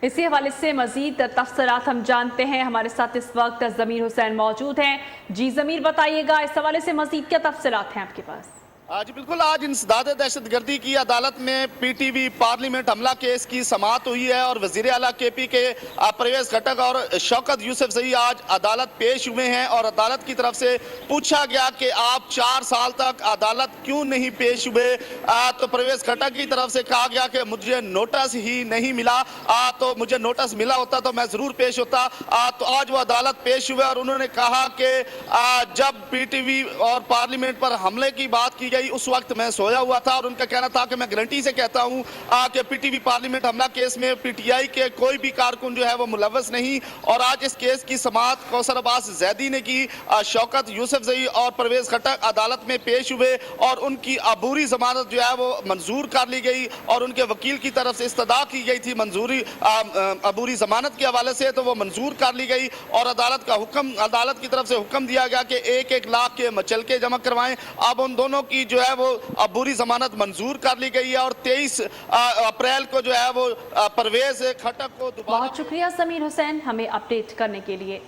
इसी हवाले से मजीद तफसीलात हम जानते हैं। हमारे साथ इस वक्त ज़मीर हुसैन मौजूद हैं। जी ज़मीर, बताइएगा इस हवाले से मजीद क्या तफसीलात हैं आपके पास? जी बिल्कुल, आज इंसदाद दहशतगर्दी की अदालत में पीटीवी पार्लियामेंट हमला केस की समाअत हुई है और वज़ीर-ए-आला केपी के परवेज खट्टक और शौकत यूसुफजई आज अदालत पेश हुए हैं और अदालत की तरफ से पूछा गया कि आप 4 साल तक अदालत क्यों नहीं पेश हुए। तो परवेज खट्टक की तरफ से कहा गया कि मुझे नोटिस ही नहीं मिला, तो मुझे नोटिस मिला होता तो मैं ज़रूर पेश होता। तो आज वो अदालत पेश हुए और उन्होंने कहा कि जब पीटीवी और पार्लियामेंट पर हमले की बात की उस वक्त मैं सोया हुआ था और उनका कहना था कि मैं गारंटी से कहता हूं कि पीटीवी पार्लियामेंट हमला केस में पीटीआई के कोई भी कारकुन जो है वो मुलव्वस नहीं। और आज इस केस की समाअत कौसर अब्बास जैदी ने की। शौकत यूसुफजई और परवेज खट्टक अदालत में पेश हुए और उनकी अबूरी जमानत जो है वो मंजूर कर ली गई और उनके वकील की तरफ से इस्तदा की गई थी मंजूरी अबूरी जमानत के हवाले से, तो वो मंजूर कर ली गई और अदालत की तरफ से हुक्म दिया गया कि 1-1 लाख के मचलके जमा करवाएं। अब उन दोनों की जो है वो अबूरी जमानत मंजूर कर ली गई है और 23 अप्रैल को जो है वो परवेज खट्टक को बहुत शुक्रिया ज़मीर हुसैन हमें अपडेट करने के लिए।